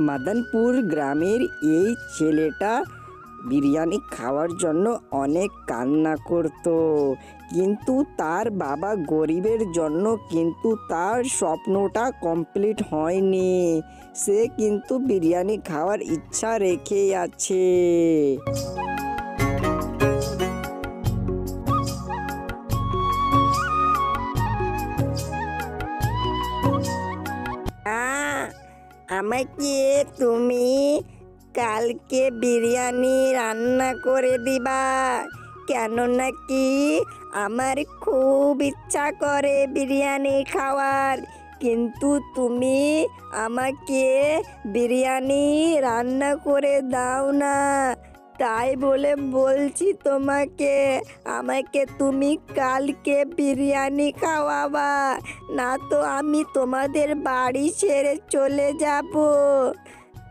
মাদানপুর গ্রামের এই ছেলেটা বিরিয়ানি খাওয়ার জন্য অনেক কান্না করত, কিন্তু তার বাবা গরিবের জন্য কিন্তু তার স্বপ্নটা কমপ্লিট হয়নি। সে কিন্তু বিরিয়ানি খাওয়ার ইচ্ছা রেখেই আছে। আমাকে তুমি কালকে বিরিয়ানি রান্না করে দিবা, কেননা কি আমার খুব ইচ্ছা করে বিরিয়ানি খাওয়ার, কিন্তু তুমি আমাকে বিরিয়ানি রান্না করে দাও না। তাই বলে বলছি তোমাকে, আমাকে তুমি কালকে বিরিয়ানি খাওয়াবা, না তো আমি তোমাদের বাড়ি ছেড়ে চলে যাব।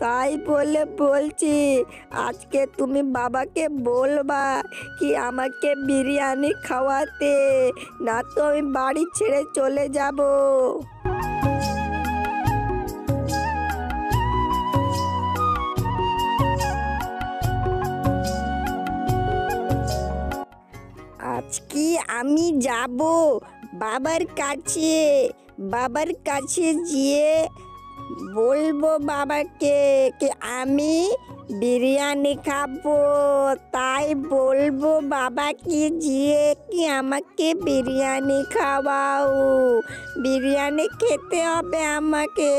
তাই বলে বলছি, আজকে তুমি বাবাকে বলবা কি আমাকে বিরিয়ানি খাওয়াতে, না তো আমি বাড়ি ছেড়ে চলে যাব। আজকে আমি যাব বাবার কাছে গিয়ে বলবো বাবাকে কি আমি বিরিয়ানি খাবো। তাই বলবো বাবাকে গিয়ে কি আমাকে বিরিয়ানি খাওয়াও, বিরিয়ানি খেতে হবে আমাকে,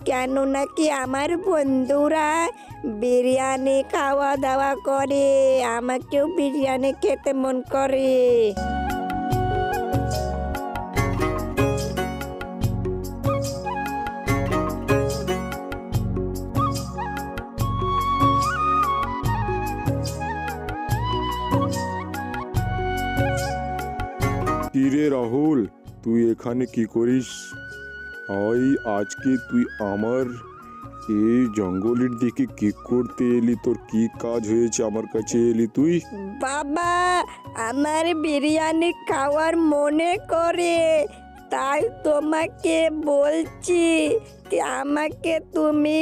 কেননা কি আমার বন্ধুরা বিরিয়ানি খাওয়া দাওয়া করে, আমাকেও বিরিয়ানি খেতে মন করে। কিরে রাহুল, তুই এখানে কি করিস? আজকে তুই আমার এই জঙ্গলের দিকে কি করতে এলি? তোর কি কাজ হয়েছে আমার কাছে এলি তুই? বাবা, আমার বিরিয়ানি খাওয়ার মনে করে, তাই তোমাকে বলছি কি আমাকে তুমি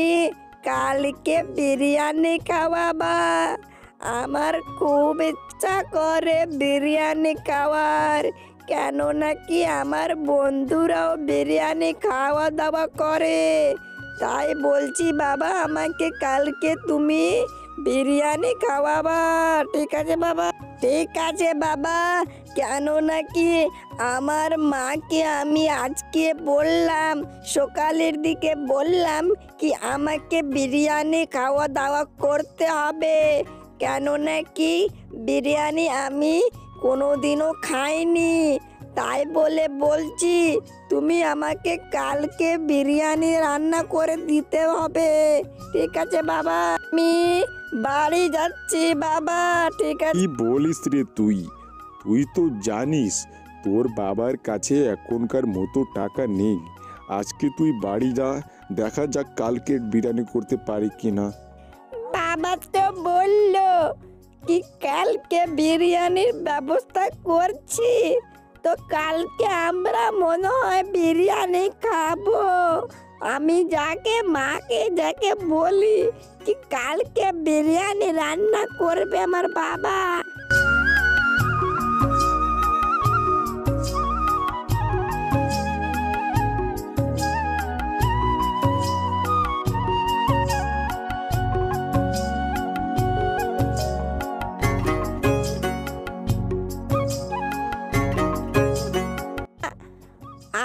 কালকে বিরিয়ানি খাওয়াবা। আমার খুব ইচ্ছা করে বিরিয়ানি খাওয়ার, কেননা কি আমার বন্ধুরাও বিরিয়ানি খাওয়া দাওয়া করে। তাই বলছি বাবা, আমাকে কালকে তুমি বিরিয়ানি খাওয়াবা। ঠিক আছে বাবা? ঠিক আছে বাবা, কেননা কি আমার মাকে আমি আজকে বললাম, সকালের দিকে বললাম কি আমাকে বিরিয়ানি খাওয়া দাওয়া করতে হবে, কেননা কি বিরিয়ানি আমি কোনোদিনও খাইনি। তাই বলে বলছি তুমি আমাকে কালকে বিরিয়ানি রান্না করে দিতে হবে। ঠিক আছে বাবা? আমি বাড়ি যাচ্ছি বাবা। ঠিক আছে? কি বলিস রে তুই? তুই তো জানিস তোর বাবার কাছে এখনকার মতো টাকা নেই। আজকে তুই বাড়ি যা, দেখা যাক কালকে বিরিয়ানি করতে পারি কিনা। বাবা তো বললো কি কালকে বিরিয়ানির ব্যবস্থা করছি, তো কালকে আমরা মনে হয় বিরিয়ানি খাবো। আমি মাকে বলি কি কালকে বিরিয়ানি রান্না করবে আমার বাবা।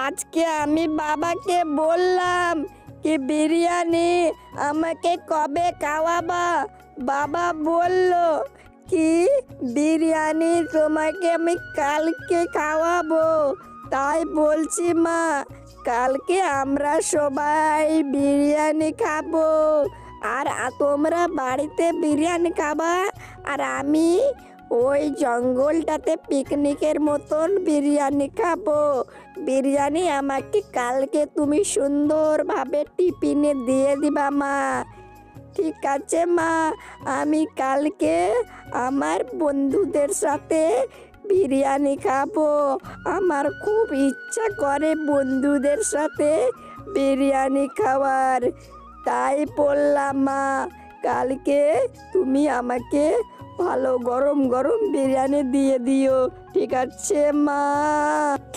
আজকে আমি বাবাকে বললাম কি বিরিয়ানি আমাকে কবে খাওয়াবা। বাবা বলল কি বিরিয়ানি তোমাকে আমি কালকে খাওয়াবো। তাই বলছি মা, কালকে আমরা সবাই বিরিয়ানি খাবো, আর তোমরা বাড়িতে বিরিয়ানি খাবা, আর আমি ওই জঙ্গলটাতে পিকনিকের মতন বিরিয়ানি খাবো। বিরিয়ানি আমাকে কালকে তুমি সুন্দরভাবে টিফিনে দিয়ে দিবা মা। ঠিক আছে মা, আমি কালকে আমার বন্ধুদের সাথে বিরিয়ানি খাবো। আমার খুব ইচ্ছা করে বন্ধুদের সাথে বিরিয়ানি খাওয়ার। তাই বললাম মা, কালকে তুমি আমাকে ভালো গরম গরম বিরিয়ানি দিয়ে দিও, ঠিক আছে মা?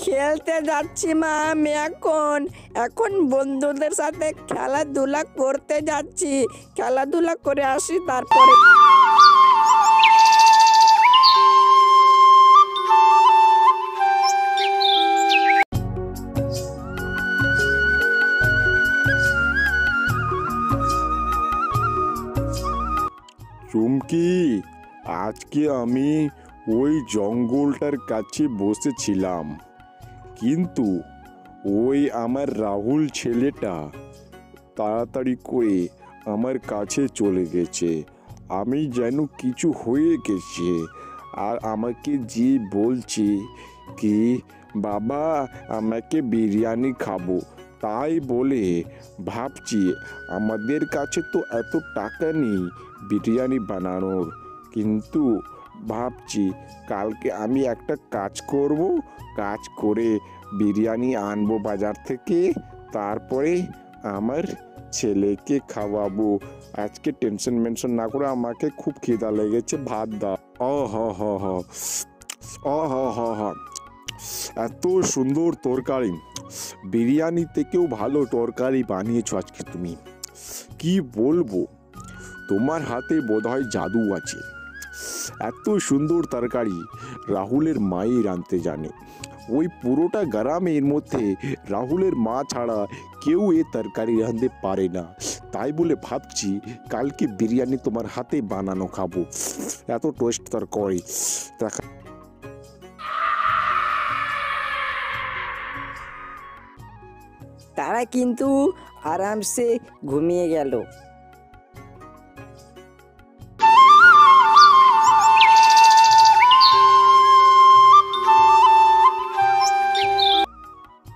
খেলতে যাচ্ছি মা আমি এখন এখন বন্ধুদের সাথে খেলাধুলা করতে যাচ্ছি, খেলাধুলা করে আসি তারপরে। চুমকি, আজকে আমি ওই জঙ্গলটার কাছে বসেছিলাম, কিন্তু ওই আমার রাহুল ছেলেটা তাড়াতাড়ি করে আমার কাছে চলে গেছে। আমি যেন কিছু হয়ে গেছে, আর আমাকে যে বলছে কি বাবা আমাকে বিরিয়ানি খাবো, তাই বলে ভাবছি আমাদের কাছে তো এত টাকা নেই বিরিয়ানি বানানোর, কিন্তু ভাবছি কালকে আমি একটা কাজ করব, কাজ করে বিরিয়ানি আনবো বাজার থেকে, তারপরে আমার ছেলেকে খাওয়াবো। আজকে টেনশন মেনশন না করে, আমাকে খুব খিদা লেগেছে, ভাত দাও। ও হ হ হ ও হ হ হ এত সুন্দর তরকারি, বিরিয়ানি থেকেও ভালো তরকারি বানিয়েছো আজকে তুমি। কি বলবো, তোমার হাতে বোধহয় জাদু আছে। এত সুন্দর তরকারি রাহুলের মাই রাঁধতে জানে। ওই পুরোটা গ্রামের মধ্যে রাহুলের মা ছাড়া কেউ এ তরকারি রাঁধতে পারে না। তাই বলে ভাবছি কালকে বিরিয়ানি তোমার হাতে বানানো খাবো। এত টেস্ট তরকারি। তারা কিন্তু আরামসে ঘুমিয়ে গেল।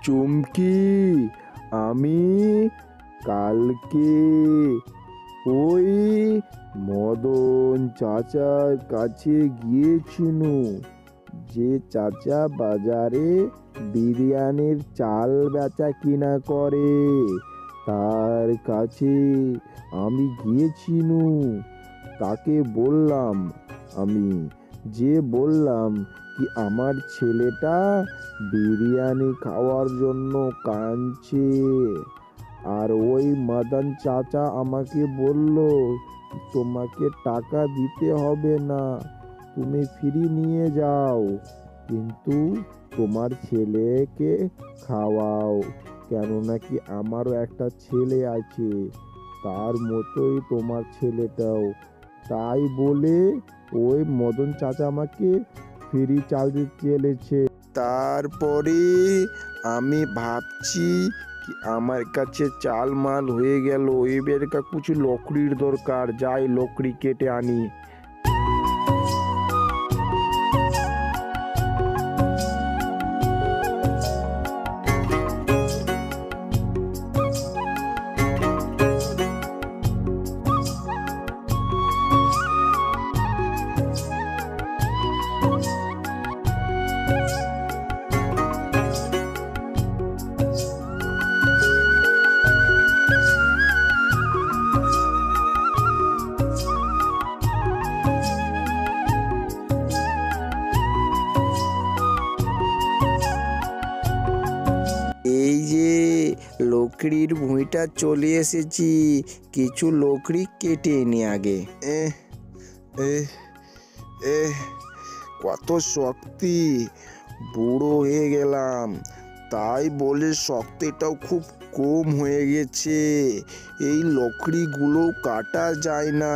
চুমকি, আমি কালকে ওই মদন চাচার কাছে গিয়েছিল, যে চাচা বাজারে বিরিয়ানির চাল বেচা কিনা করে, তার কাছে আমি গিয়েছিল। তাকে বললাম, আমি যে বললাম কি আমার ছেলেটা বিরিয়ানি খাওয়ার জন্য কাঁদছে, আর ওই মদন চাচা আমাকে বলল তোমাকে টাকা দিতে হবে না, তুমি ফ্রি নিয়ে যাও, কিন্তু তোমার ছেলেকে খাওয়াও, কেননা কি আমারও একটা ছেলে আছে, তার মতোই তোমার ছেলেটাও। তাই বলে ওই মদন চাচা আমাকে ফ্রি চাল দিতে চলেছে। তারপরে আমি ভাবছি কি আমার কাছে চাল মাল হয়ে গেল, এবার কিছু লকড়ির দরকার, যাই লকড়ি কেটে আনি। এই যে লকড়ির ভুঁইটা চলে এসেছি, কিছু লকড়ি কেটে এনে আগে। কত শক্তি, বুড়ো হয়ে গেলাম, তাই বলে শক্তিটাও খুব কম হয়ে গেছে। এই লকড়িগুলো কাটা যায় না,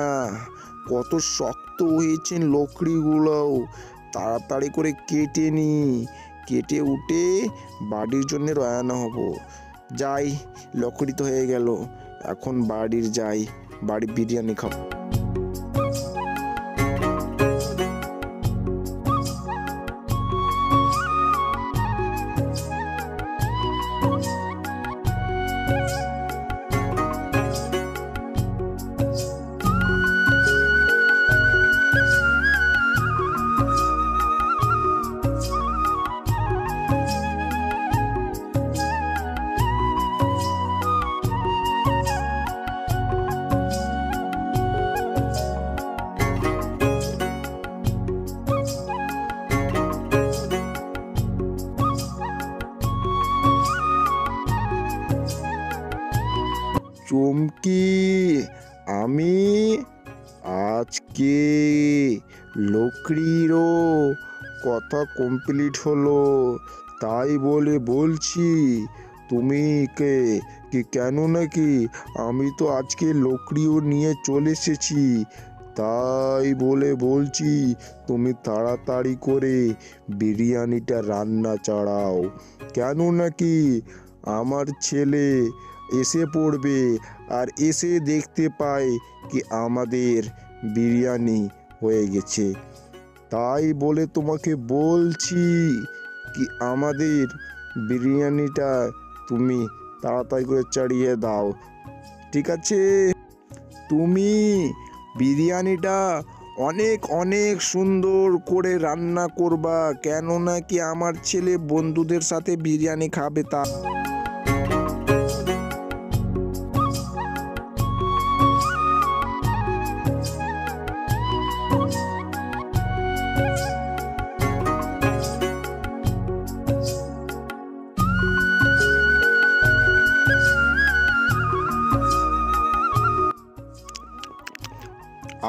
কত শক্ত হয়েছে লকড়িগুলো। তাড়াতাড়ি করে কেটে নি, কেটে উঠে বাড়ির জন্য রওনা হব। যাই, লকড়ি তো হয়ে গেল, এখন বাড়ির যাই, বাড়ি বিরিয়ানি খাবো। চুমকি, আমি আজকে লোকরিরও কথা কমপ্লিট হলো, তাই বলে বলছি তুমি কেন নাকি আমি তো আজকে লোকরিও নিয়ে চলে এসেছি, তাই বলে বলছি তুমি তাড়াতাড়ি করে বিরিয়ানিটা রান্না চাড়াও, কেন নাকি আমার ছেলে এসে পড়বে আর এসে দেখতে পায় কি আমাদের বিরিয়ানি হয়ে গেছে, তাই বলে তোমাকে বলছি কি আমাদের বিরিয়ানিটা তুমি তাড়াতাড়ি করে চাড়িয়ে দাও, ঠিক আছে? তুমি বিরিয়ানিটা অনেক অনেক সুন্দর করে রান্না করবা, কেননা কি আমার ছেলে বন্ধুদের সাথে বিরিয়ানি খাবে তা।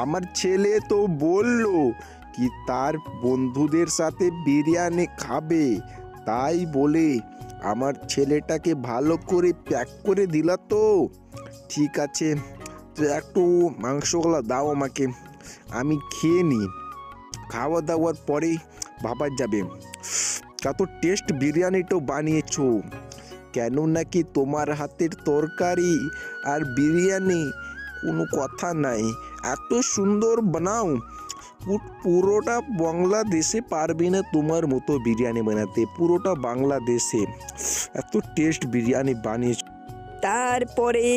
আমার ছেলে তো বলল কি তার বন্ধুদের সাথে বিরিয়ানি খাবে, তাই বলে আমার ছেলেটাকে ভালো করে প্যাক করে দিলা তো, ঠিক আছে, তো একটু মাংসগুলো দাও আমাকে, আমি খেয়ে নিই, খাওয়া দাওয়ার পরেই ভাবা যাবে। কত টেস্ট বিরিয়ানিটাও বানিয়েছো, কেন নাকি তোমার হাতের তরকারি আর বিরিয়ানি কোনো কথা নাই, এত সুন্দর বানাও, পুরোটা বাংলাদেশে পারবে না তোমার মতো বিরিয়ানি বানাতে, পুরোটা বাংলাদেশে এত টেস্ট বিরিয়ানি বানিয়েছো। তারপরে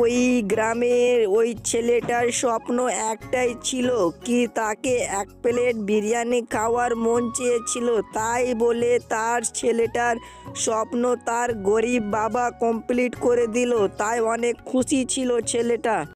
ওই গ্রামের ওই ছেলেটার স্বপ্ন একটাই ছিল কি তাকে এক প্লেট বিরিয়ানি খাওয়ার মন চেয়েছিল, তাই বলে তার ছেলেটার স্বপ্ন তার গরিব বাবা কমপ্লিট করে দিল, তাই অনেক খুশি ছিল ছেলেটা।